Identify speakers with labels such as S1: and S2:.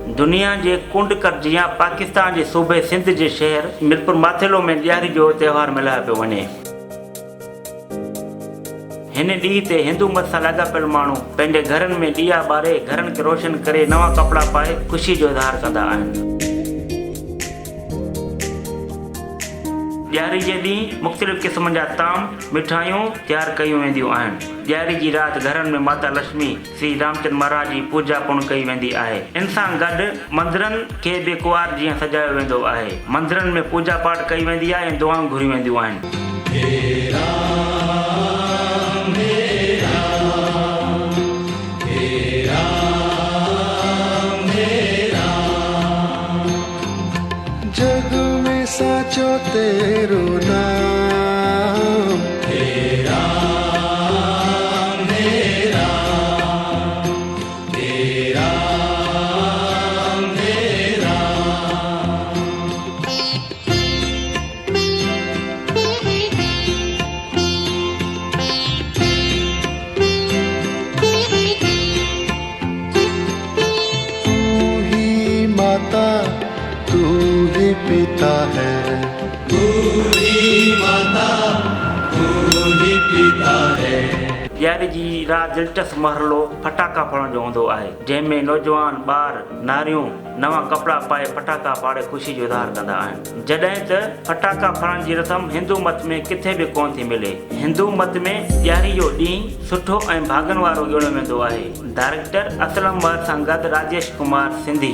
S1: दुनिया के कुंड कर जिया पाकिस्तान के सूबे सिंध के शहर मिरपुर माथेलो में ॾियारी जो त्यौहार मल्हायो पियो वञे। हिन ॾींहं ते हिंदू मत सां लाॻापियल माण्हू पंहिंजे घरनि में ॾीया ॿारे घरनि खे रोशन करे नवां कपिड़ा पाए ख़ुशी जो इज़हार कंदा आहिनि। ॾियारी जे ॾींहुं मुख़्तलिफ़ क़िस्मनि जा ताम मिठाइयूं तयारु कयूं वेंदियूं आहिनि। ॾियारी जी राति घरनि में माता लक्ष्मी श्री रामचंद्र महाराज जी पूॼा पुण कई वेंदी आहे। इन सां गॾु मंदरनि खे बि कुंवार जीअं सजायो वेंदो आहे। मंदरनि में पूॼा पाठ कई वेंदी आहे ऐं दुआऊं घुरी वेंदियूं आहिनि।
S2: जग में साचो तेरो नाम तेरा मेरा तेरा मेरा। तू ही माता तू ही पिता है, तू ही माता तू ही पिता है।
S1: ॾियारी जी राति दिलचस्प मरहलो फटाका फोड़ण जो हूंदो आहे, जंहिंमें नौजवान ॿार नारियूं नवां कपिड़ा पाए फटाका फाड़े ख़ुशी जो इज़हार कंदा आहिनि। जॾहिं त फटाका फोड़ण जी रस्म हिंदू मत में किथे बि कोन थी मिले। हिंदू मत में ॾियारी जो ॾींहुं सुठो ऐं भागनि वारो ॻणियो वेंदो आहे। डायरेक्टर असलम वार सां गॾु राजेश कुमार सिंधी।